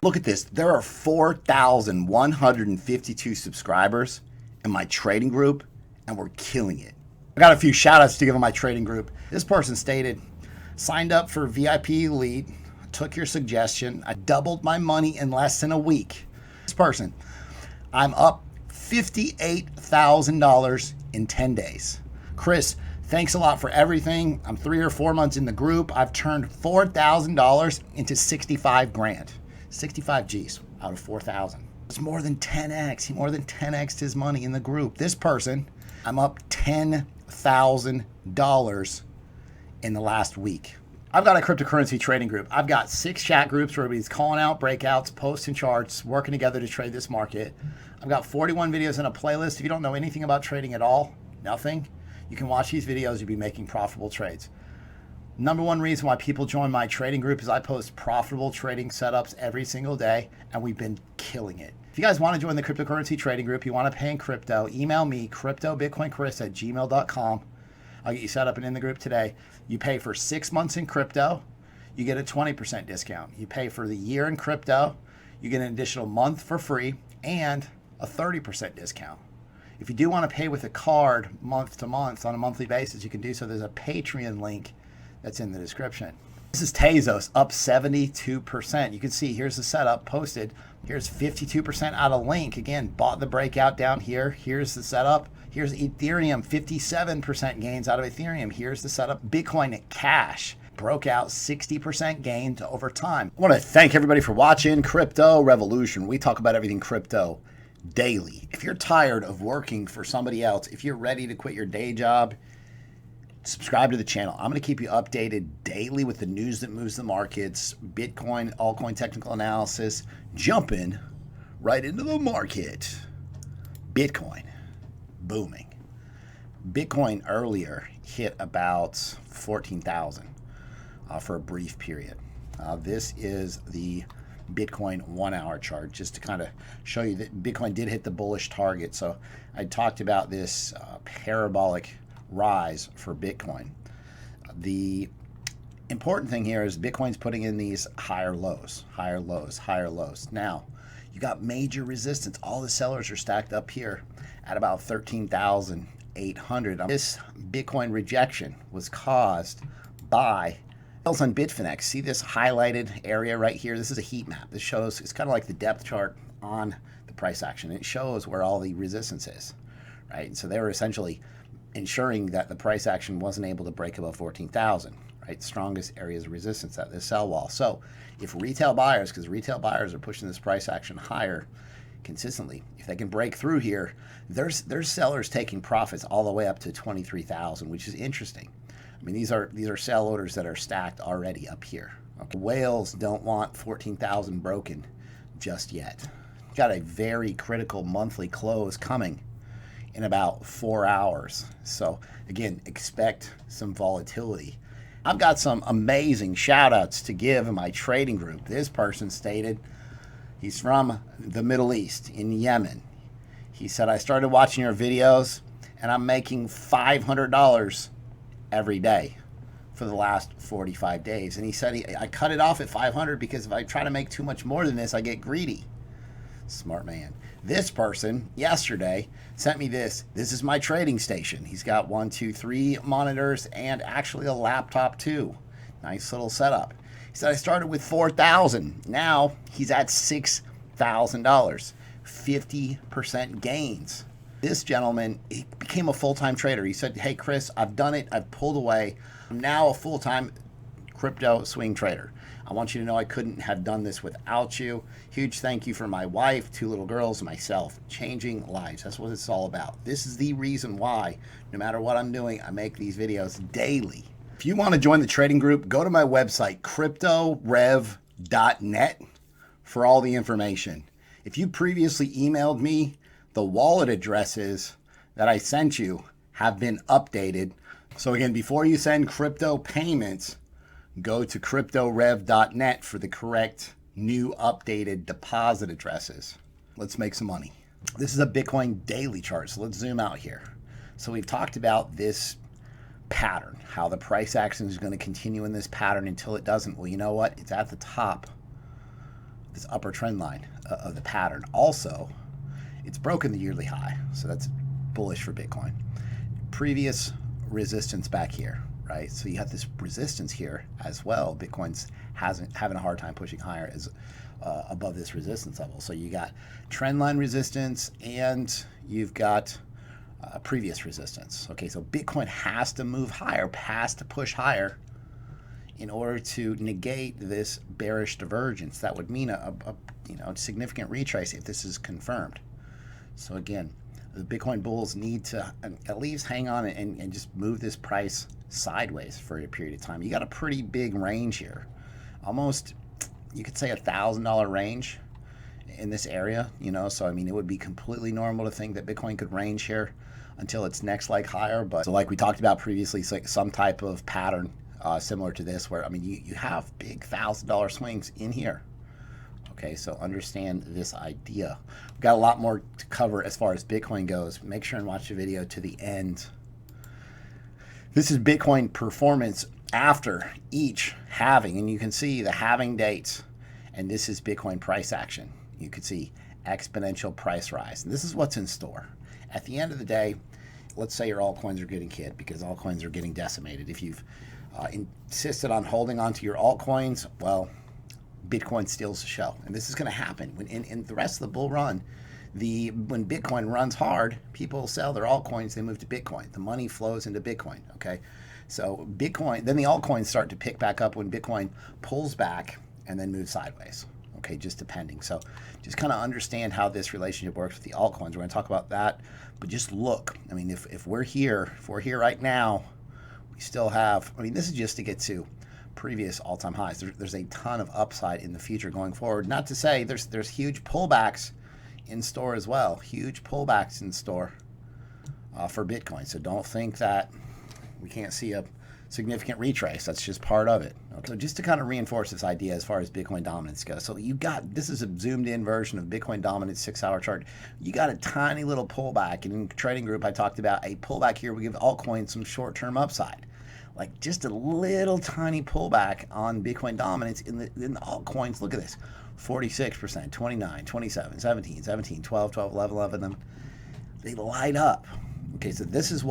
Look at this. There are 4,152 subscribers in my trading group, and we're killing it. I got a few shout outs to give on my trading group. This person stated, signed up for VIP Elite, took your suggestion. I doubled my money in less than a week. This person, I'm up $58,000 in 10 days. Chris, thanks a lot for everything. I'm 3 or 4 months in the group. I've turned $4,000 into 65 grand. 65 G's out of 4,000. It's more than 10x. He more than 10x'd his money in the group. This person, I'm up $10,000 in the last week. I've got a cryptocurrency trading group. I've got 6 chat groups where everybody's calling out breakouts, posting charts, working together to trade this market. I've got 41 videos in a playlist. If you don't know anything about trading at all, nothing, you can watch these videos. You'll be making profitable trades. Number one reason why people join my trading group is I post profitable trading setups every single day, and we've been killing it. If you guys want to join the cryptocurrency trading group, you want to pay in crypto, email me, cryptobitcoinchris@gmail.com. I'll get you set up and in the group today. You pay for 6 months in crypto, you get a 20% discount. You pay for the year in crypto, you get an additional month for free and a 30% discount. If you do want to pay with a card month to month on a monthly basis, you can do so. There's a Patreon link that's in the description. This is Tezos up 72%. You can see here's the setup posted. Here's 52% out of link. Again, bought the breakout down here. Here's the setup. Here's Ethereum, 57% gains out of Ethereum. Here's the setup. Bitcoin Cash broke out 60% gains over time. I want to thank everybody for watching Crypto Revolution. We talk about everything crypto daily. If you're tired of working for somebody else, if you're ready to quit your day job, subscribe to the channel. I'm going to keep you updated daily with the news that moves the markets, Bitcoin, altcoin technical analysis, jumping right into the market. Bitcoin booming. Bitcoin earlier hit about 14,000 for a brief period. This is the Bitcoin 1 hour chart, just to kind of show you that Bitcoin did hit the bullish target. So I talked about this parabolic rise for Bitcoin. The important thing here is Bitcoin's putting in these higher lows, higher lows, higher lows. Now, you got major resistance. All the sellers are stacked up here at about 13,800. This Bitcoin rejection was caused by sales on Bitfinex. See this highlighted area right here? This is a heat map. This shows, it's kind of like the depth chart on the price action. It shows where all the resistance is, right? And so they were essentially ensuring that the price action wasn't able to break above 14,000, right? Strongest areas of resistance at this sell wall. So if retail buyers, because retail buyers are pushing this price action higher consistently, if they can break through here, there's sellers taking profits all the way up to 23,000, which is interesting. I mean, these are sell orders that are stacked already up here. Okay. Whales don't want 14,000 broken just yet. Got a very critical monthly close coming in about 4 hours. So again, expect some volatility. I've got some amazing shout outs to give in my trading group. This person stated he's from the Middle East in Yemen. He said, I started watching your videos and I'm making $500 every day for the last 45 days. And he said, I cut it off at 500 because if I try to make too much more than this, I get greedy. Smart man. This person yesterday sent me this. This is my trading station. He's got 1, 2, 3 monitors and actually a laptop too. Nice little setup. He said, I started with 4,000. Now he's at $6,000. 50% gains. This gentleman, he became a full-time trader. He said, hey, Chris, I've done it. I've pulled away. I'm now a full-time crypto swing trader. I want you to know I couldn't have done this without you. Huge thank you for my wife, 2 little girls, myself. Changing lives. That's what it's all about. This is the reason why, no matter what I'm doing, I make these videos daily. If you want to join the trading group, go to my website, cryptorev.net, for all the information. If you previously emailed me, the wallet addresses that I sent you have been updated. So again, before you send crypto payments, go to cryptorev.net for the correct new updated deposit addresses. Let's make some money. This is a Bitcoin daily chart, so let's zoom out here. So we've talked about this pattern, how the price action is going to continue in this pattern until it doesn't. Well, you know what? It's at the top this upper trend line of the pattern. Also, it's broken the yearly high, so that's bullish for Bitcoin. Previous resistance back here, right? So you have this resistance here as well. Bitcoin's having a hard time pushing higher as above this resistance level. So you got trend line resistance and you've got previous resistance. Okay, so Bitcoin has to move higher, has to push higher in order to negate this bearish divergence. That would mean a significant retrace if this is confirmed. So again, the Bitcoin bulls need to at least hang on and just move this price sideways for a period of time. You got a pretty big range here, almost you could say $1,000 range in this area, so I mean it would be completely normal to think that Bitcoin could range here until its next leg higher. But so like we talked about previously, it's like some type of pattern similar to this where, I mean, you have big $1,000 swings in here. Okay, so understand this idea. We've got a lot more to cover as far as Bitcoin goes. Make sure and watch the video to the end. This is Bitcoin performance after each halving, and you can see the halving dates, and this is Bitcoin price action. You can see exponential price rise, and this is what's in store. At the end of the day, let's say your altcoins are getting hit because altcoins are getting decimated. If you've insisted on holding on to your altcoins, well, Bitcoin steals the show, and this is going to happen when in the rest of the bull run. When Bitcoin runs hard, people sell their altcoins, they move to Bitcoin. The money flows into Bitcoin. Okay, so Bitcoin, then the altcoins start to pick back up when Bitcoin pulls back and then moves sideways. Okay, just depending. So just kind of understand how this relationship works with the altcoins. We're going to talk about that, but just look. I mean, if we're here right now, we still have. I mean, this is just to get to previous all-time highs. There's a ton of upside in the future going forward. Not to say there's huge pullbacks in store as well. Huge pullbacks in store for Bitcoin. So don't think that we can't see a significant retrace. That's just part of it. Okay. So just to kind of reinforce this idea as far as Bitcoin dominance goes. So this is a zoomed in version of Bitcoin dominance 6-hour chart. You got a tiny little pullback. And in Trading Group, I talked about a pullback here. We give altcoins some short-term upside. Like just a little tiny pullback on Bitcoin dominance in the altcoins. Look at this. 46%, 29, 27, 17, 17, 12, 12, 11, 11 of them. They light up. Okay, so this is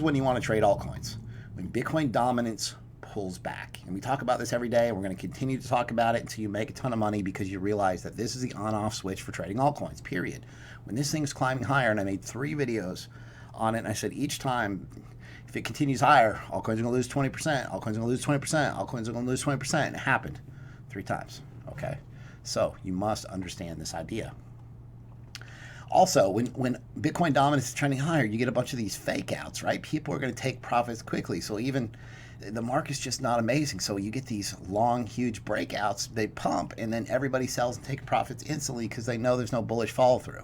when you want to trade altcoins. When Bitcoin dominance pulls back. And we talk about this every day. We're going to continue to talk about it until you make a ton of money, because you realize that this is the on-off switch for trading altcoins, period. When this thing's climbing higher, and I made 3 videos on it, and I said each time, if it continues higher, altcoins are going to lose 20%, altcoins are going to lose 20%, altcoins are going to lose 20%. And it happened 3 times, okay? So you must understand this idea. Also, when Bitcoin dominance is trending higher, you get a bunch of these fake outs, right? People are going to take profits quickly. So even the market's just not amazing. So you get these long, huge breakouts, they pump, and then everybody sells and takes profits instantly because they know there's no bullish follow through.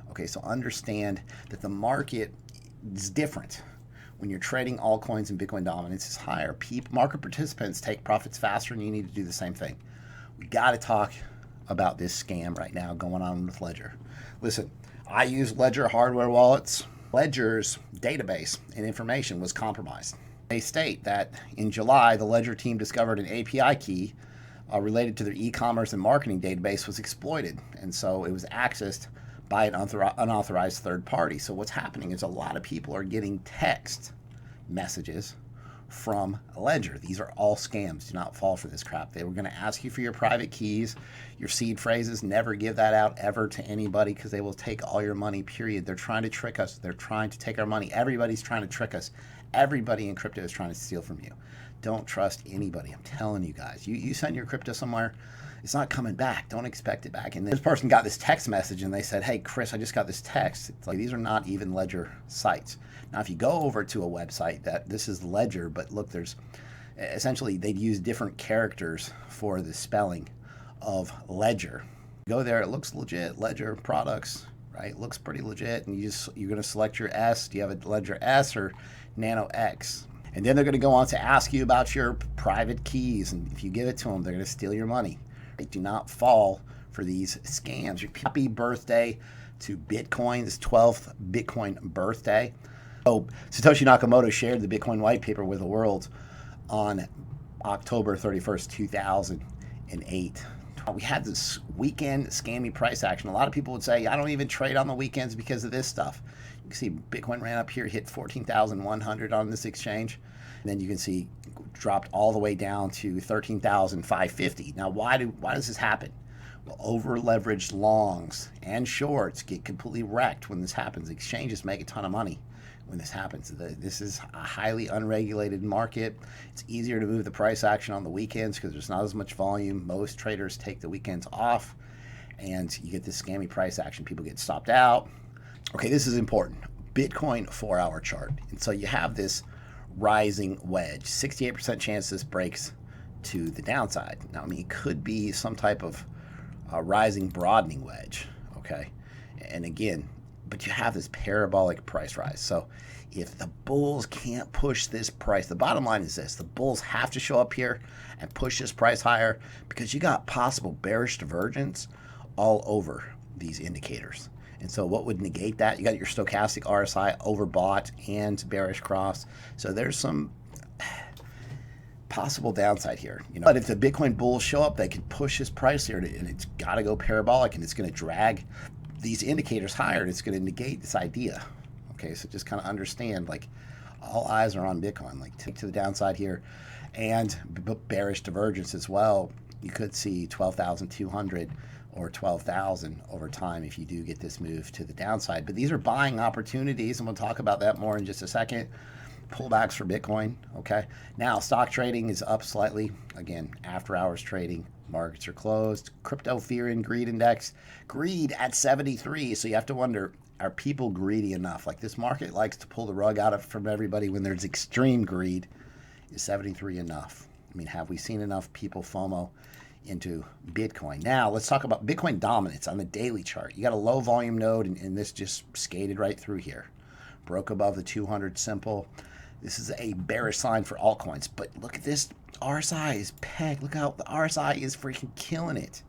Okay, so understand that the market is different. When you're trading altcoins and Bitcoin dominance is higher, market participants take profits faster, and you need to do the same thing. We got to talk about this scam right now going on with Ledger. Listen, I use Ledger hardware wallets. Ledger's database and information was compromised. They state that in July, the Ledger team discovered an API key related to their e-commerce and marketing database was exploited, and so it was accessed by an unauthorized third party. So what's happening is a lot of people are getting text messages from Ledger. These are all scams. Do not fall for this crap. They were going to ask you for your private keys, your seed phrases. Never give that out ever to anybody, because they will take all your money, period. They're trying to trick us. They're trying to take our money. Everybody's trying to trick us. Everybody in crypto is trying to steal from you. Don't trust anybody. I'm telling you guys. You send your crypto somewhere, it's not coming back. Don't expect it back. And this person got this text message and they said, hey, Chris, I just got this text. It's like, these are not even Ledger sites. Now, if you go over to a website that this is Ledger, but look, there's essentially they'd use different characters for the spelling of Ledger. Go there, it looks legit. Ledger products, right? It looks pretty legit. And you're going to select your S. Do you have a Ledger S or Nano X? And then they're going to go on to ask you about your private keys. And if you give it to them, they're going to steal your money. Do not fall for these scams. Happy birthday to Bitcoin, this 12th Bitcoin birthday. So Satoshi Nakamoto shared the Bitcoin white paper with the world on October 31st, 2008. We had this weekend scammy price action. A lot of people would say, I don't even trade on the weekends because of this stuff. You can see Bitcoin ran up here, hit 14,100 on this exchange. And then you can see dropped all the way down to 13,550. Now, why does this happen? Well, over-leveraged longs and shorts get completely wrecked when this happens. Exchanges make a ton of money when this happens. This is a highly unregulated market. It's easier to move the price action on the weekends because there's not as much volume. Most traders take the weekends off, and you get this scammy price action. People get stopped out. Okay, this is important. Bitcoin 4-hour chart. And so you have this rising wedge. 68% chance this breaks to the downside. Now, I mean, it could be some type of rising broadening wedge, okay? And again, but you have this parabolic price rise. So if the bulls can't push this price, the bottom line is this: the bulls have to show up here and push this price higher, because you got possible bearish divergence all over these indicators. And so what would negate that? You got your stochastic RSI overbought and bearish cross. So there's some possible downside here, you know. But if the Bitcoin bulls show up, they can push this price here, and it's got to go parabolic, and it's going to drag these indicators higher, and it's going to negate this idea. Okay, so just kind of understand, like, all eyes are on Bitcoin. Like, take to the downside here, and bearish divergence as well. You could see 12,200 or 12,000 over time if you do get this move to the downside. But these are buying opportunities, and we'll talk about that more in just a second. Pullbacks for Bitcoin. Okay, now stock trading is up slightly. Again, after hours trading, markets are closed. Crypto fear and greed index, greed at 73. So you have to wonder, are people greedy enough? Like, this market likes to pull the rug out from everybody when there's extreme greed. Is 73 enough? I mean, have we seen enough people FOMO into Bitcoin? Now let's talk about Bitcoin dominance on the daily chart. You got a low volume node, and this just skated right through here, broke above the 200 simple. This is a bearish sign for altcoins, but look at this. RSI is pegged. Look how the RSI is freaking killing it.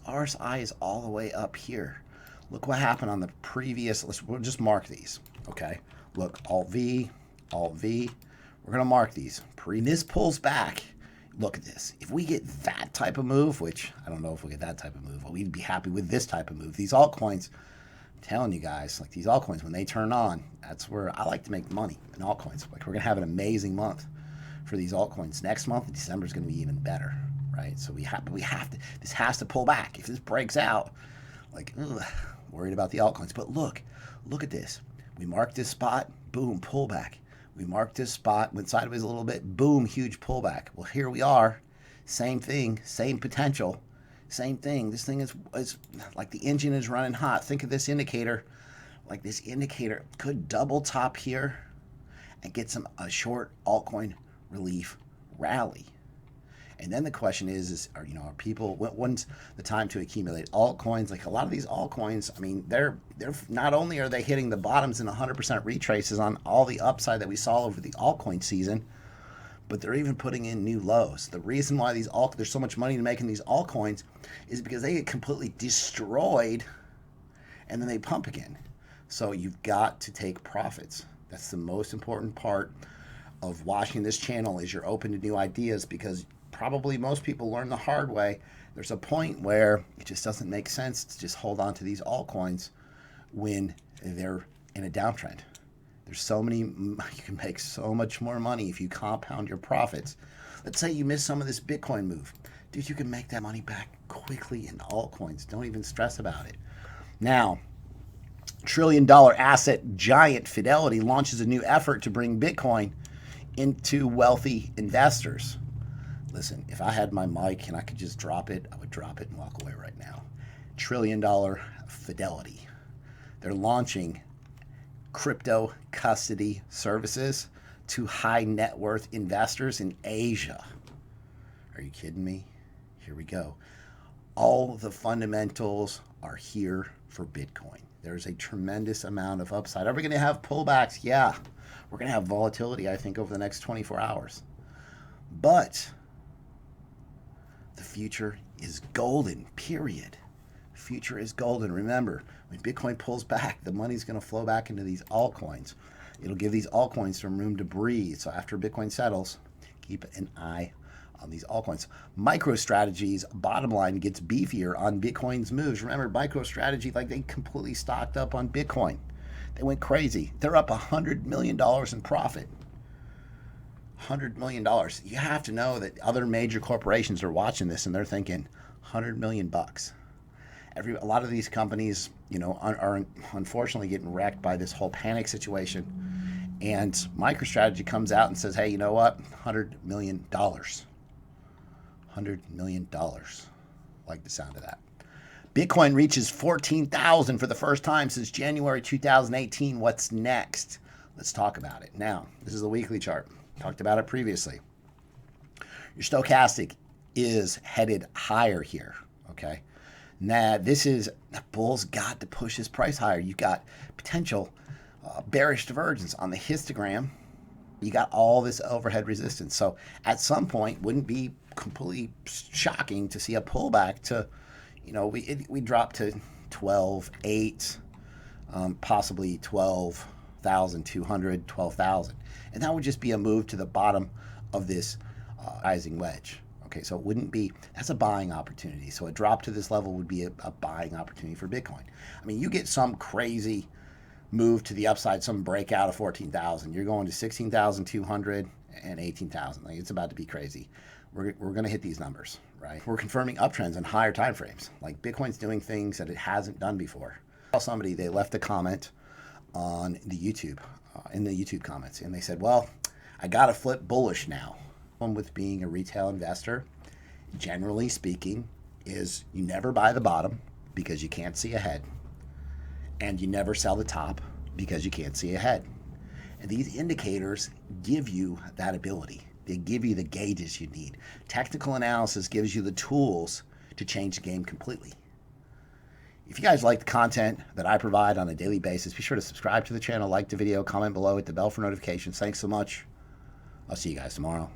RSI is all the way up here. Look what happened on the previous. We'll just mark these. Okay. Look, Alt V, Alt V. We're gonna mark these. This pulls back. Look at this. If we get that type of move, which I don't know if we get that type of move, but we'd be happy with this type of move. These altcoins, telling you guys, like, these altcoins, when they turn on, that's where I like to make money in altcoins. Like, we're gonna have an amazing month for these altcoins. Next month, December is gonna be even better, right? So we have to. This has to pull back. If this breaks out, like, worried about the altcoins. But look at this. We marked this spot, boom, pullback. We marked this spot, went sideways a little bit, boom, huge pullback. Well, here we are, same thing, same potential. Same thing. This thing is like the engine is running hot. Think of this indicator. Like, this indicator could double top here and get a short altcoin relief rally. And then the question is are people, when's the time to accumulate altcoins? Like, a lot of these altcoins, I mean, they're not only are they hitting the bottoms and 100% retraces on all the upside that we saw over the altcoin season, but they're even putting in new lows. The reason why there's so much money to make in these altcoins is because they get completely destroyed and then they pump again. So you've got to take profits. That's the most important part of watching this channel, is you're open to new ideas, because probably most people learn the hard way. There's a point where it just doesn't make sense to just hold on to these altcoins when they're in a downtrend. There's so many, you can make so much more money if you compound your profits. Let's say you miss some of this Bitcoin move. Dude, you can make that money back quickly in altcoins. Don't even stress about it. Now, $1 trillion asset giant Fidelity launches a new effort to bring Bitcoin into wealthy investors. Listen, if I had my mic and I could just drop it, I would drop it and walk away right now. $1 trillion Fidelity. They're launching crypto custody services to high net worth investors in Asia. Are you kidding me? Here we go. All the fundamentals are here for Bitcoin. There's a tremendous amount of upside. Are we going to have pullbacks? Yeah. We're going to have volatility, I think, over the next 24 hours. But the future is golden, period. The future is golden. Remember, when Bitcoin pulls back, the money's going to flow back into these altcoins. It'll give these altcoins some room to breathe. So after Bitcoin settles, keep an eye on these altcoins. MicroStrategy's bottom line gets beefier on Bitcoin's moves. Remember, MicroStrategy, like, they completely stocked up on Bitcoin. They went crazy. They're up $100 million in profit. $100 million. You have to know that other major corporations are watching this and they're thinking, $100 million bucks. A lot of these companies, you know, are unfortunately getting wrecked by this whole panic situation. And MicroStrategy comes out and says, hey, you know what? $100 million. $100 million. Like the sound of that. Bitcoin reaches 14,000 for the first time since January 2018. What's next? Let's talk about it. Now, this is the weekly chart. Talked about it previously. Your stochastic is headed higher here, okay? Now, this is, the bull's got to push his price higher. You've got potential bearish divergence on the histogram. You got all this overhead resistance. So at some point, wouldn't be completely shocking to see a pullback to, you know, we drop to 12.8, possibly 12,200, 12,000. And that would just be a move to the bottom of this rising wedge. Okay, so it wouldn't be, that's a buying opportunity. So a drop to this level would be a buying opportunity for Bitcoin. I mean, you get some crazy move to the upside, some breakout of 14,000. You're going to 16,200 and 18,000. Like, it's about to be crazy. We're going to hit these numbers, right? We're confirming uptrends in higher time frames. Like, Bitcoin's doing things that it hasn't done before. Somebody, they left a comment on the YouTube, in the YouTube comments, and they said, well, I got to flip bullish now. One with being a retail investor, generally speaking, is you never buy the bottom because you can't see ahead, and you never sell the top because you can't see ahead. And these indicators give you that ability. They give you the gauges you need. Technical analysis gives you the tools to change the game completely. If you guys like the content that I provide on a daily basis, be sure to subscribe to the channel, like the video, comment below, hit the bell for notifications. Thanks so much. I'll see you guys tomorrow.